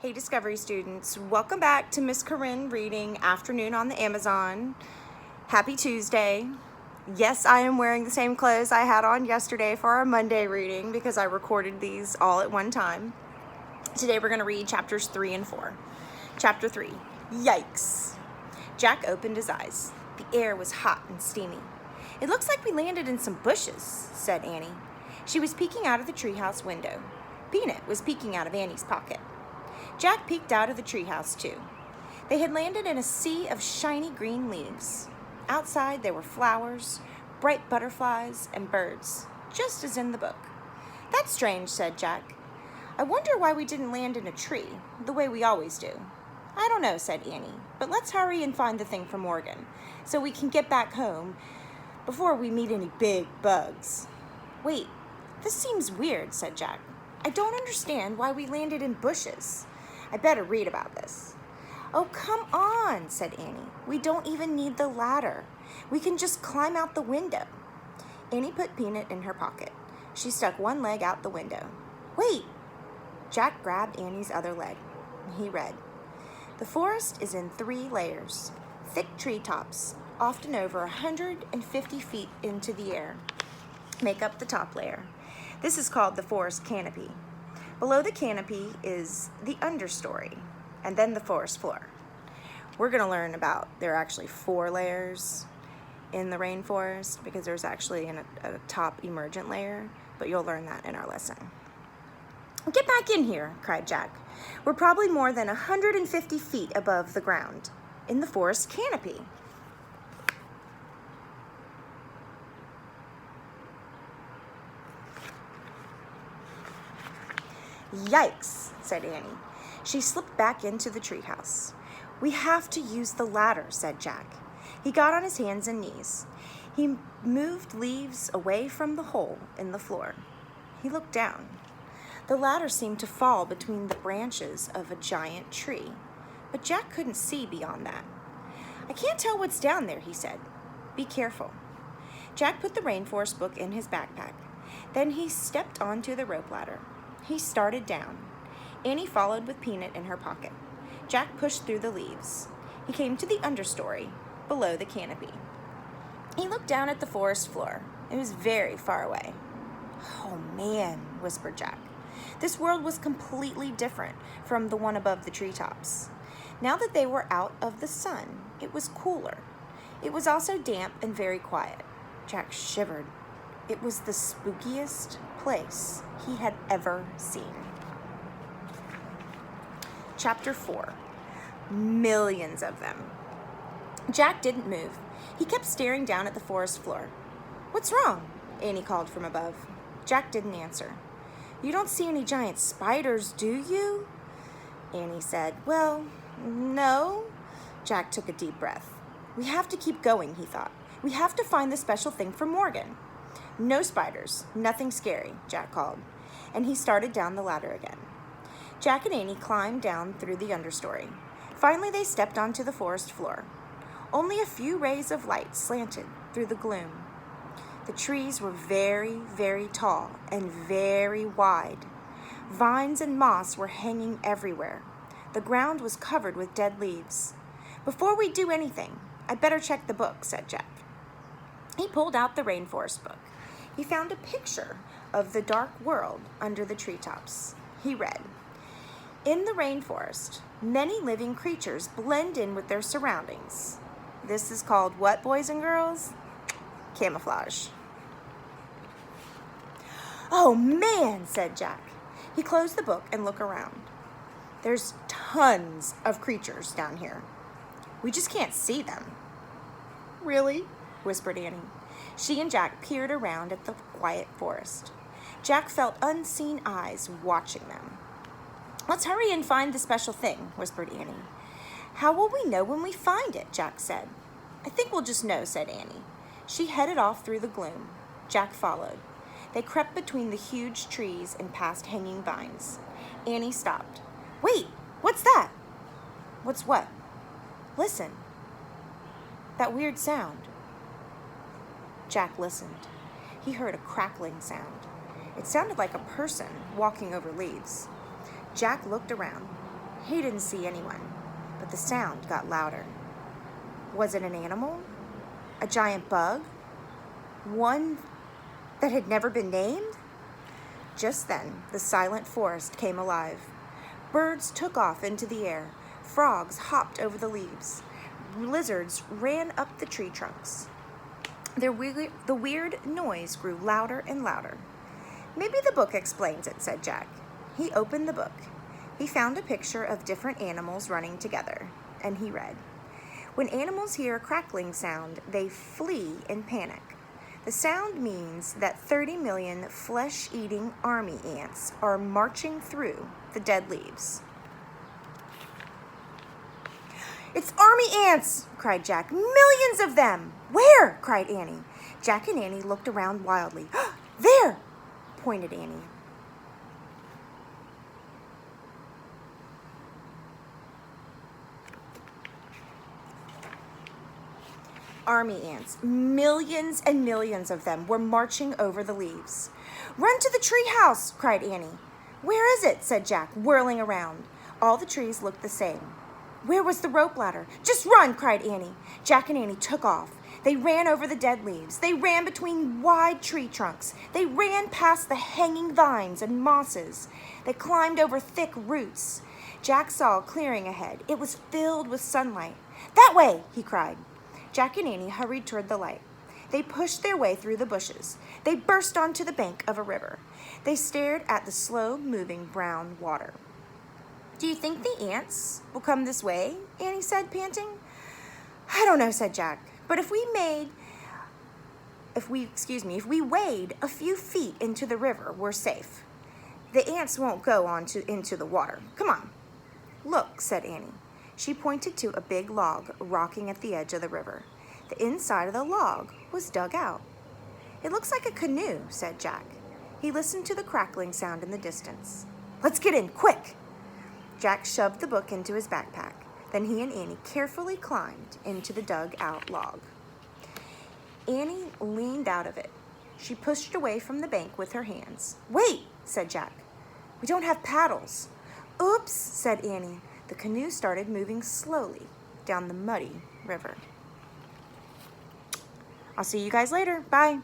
Hey Discovery students, welcome back to Miss Corinne reading Afternoon on the Amazon. Happy Tuesday. Yes, I am wearing the same clothes I had on yesterday for our Monday reading because I recorded these all at one time. Today we're going to read chapters 3 and 4. Chapter 3, Yikes. Jack opened his eyes. The air was hot and steamy. It looks like we landed in some bushes, said Annie. She was peeking out of the treehouse window. Peanut was peeking out of Annie's pocket. Jack peeked out of the treehouse, too. They had landed in a sea of shiny green leaves. Outside, there were flowers, bright butterflies, and birds, just as in the book. That's strange, said Jack. I wonder why we didn't land in a tree, the way we always do. I don't know, said Annie, but let's hurry and find the thing for Morgan, so we can get back home before we meet any big bugs. Wait, this seems weird, said Jack. I don't understand why we landed in bushes. I better read about this. Oh, come on, said Annie. We don't even need the ladder. We can just climb out the window. Annie put Peanut in her pocket. She stuck one leg out the window. Wait! Jack grabbed Annie's other leg. He read, The forest is in 3 layers. Thick treetops, often over 150 feet into the air, make up the top layer. This is called the forest canopy. Below the canopy is the understory, and then the forest floor. We're going to learn about there are actually 4 layers in the rainforest because there's actually a top emergent layer, but you'll learn that in our lesson. Get back in here, cried Jack. We're probably more than 150 feet above the ground, in the forest canopy. Yikes, said Annie. She slipped back into the treehouse. We have to use the ladder, said Jack. He got on his hands and knees. He moved leaves away from the hole in the floor. He looked down. The ladder seemed to fall between the branches of a giant tree, but Jack couldn't see beyond that. I can't tell what's down there, he said. Be careful. Jack put the rainforest book in his backpack. Then he stepped onto the rope ladder. He started down. Annie followed with Peanut in her pocket. Jack pushed through the leaves. He came to the understory, below the canopy. He looked down at the forest floor. It was very far away. Oh, man, whispered Jack. This world was completely different from the one above the treetops. Now that they were out of the sun, it was cooler. It was also damp and very quiet. Jack shivered. It was the spookiest place he had ever seen. Chapter 4. Millions of them. Jack didn't move. He kept staring down at the forest floor. What's wrong? Annie called from above. Jack didn't answer. You don't see any giant spiders, do you? Annie said. Well, no. Jack took a deep breath. We have to keep going, he thought. We have to find the special thing for Morgan. No spiders, nothing scary, Jack called, and he started down the ladder again. Jack and Annie climbed down through the understory. Finally, they stepped onto the forest floor. Only a few rays of light slanted through the gloom. The trees were very, very tall and very wide. Vines and moss were hanging everywhere. The ground was covered with dead leaves. Before we do anything, I'd better check the book, said Jack. He pulled out the rainforest book. He found a picture of the dark world under the treetops. He read, In the rainforest, many living creatures blend in with their surroundings. This is called what, boys and girls? Camouflage. Oh, man, said Jack. He closed the book and looked around. There's tons of creatures down here. We just can't see them. Really? Whispered Annie. She and Jack peered around at the quiet forest. Jack felt unseen eyes watching them. Let's hurry and find the special thing, whispered Annie. How will we know when we find it? Jack said. I think we'll just know, said Annie. She headed off through the gloom. Jack followed. They crept between the huge trees and past hanging vines. Annie stopped. Wait, what's that? What's what? Listen. That weird sound. Jack listened. He heard a crackling sound. It sounded like a person walking over leaves. Jack looked around. He didn't see anyone, but the sound got louder. Was it an animal? A giant bug? One that had never been named? Just then, the silent forest came alive. Birds took off into the air. Frogs hopped over the leaves. Lizards ran up the tree trunks. The weird noise grew louder and louder. Maybe the book explains it, said Jack. He opened the book. He found a picture of different animals running together, and he read, "When animals hear a crackling sound, they flee in panic. The sound means that 30 million flesh-eating army ants are marching through the dead leaves." "It's army ants!" cried Jack. "Millions of them!" "Where?" cried Annie. Jack and Annie looked around wildly. "There!" pointed Annie. Army ants, millions and millions of them, were marching over the leaves. "Run to the tree house!" cried Annie. "Where is it?" said Jack, whirling around. All the trees looked the same. "Where was the rope ladder?" "Just run!" cried Annie. Jack and Annie took off. They ran over the dead leaves. They ran between wide tree trunks. They ran past the hanging vines and mosses. They climbed over thick roots. Jack saw a clearing ahead. It was filled with sunlight. "That way!" he cried. Jack and Annie hurried toward the light. They pushed their way through the bushes. They burst onto the bank of a river. They stared at the slow-moving brown water. "Do you think the ants will come this way?" Annie said, panting. "I don't know," said Jack. "But if we wade a few feet into the river, we're safe. The ants won't go into the water. Come on." "Look," said Annie. She pointed to a big log rocking at the edge of the river. The inside of the log was dug out. "It looks like a canoe," said Jack. He listened to the crackling sound in the distance. "Let's get in, quick!" Jack shoved the book into his backpack. Then he and Annie carefully climbed into the dug-out log. Annie leaned out of it. She pushed away from the bank with her hands. "Wait," said Jack. "We don't have paddles." "Oops," said Annie. The canoe started moving slowly down the muddy river. I'll see you guys later. Bye.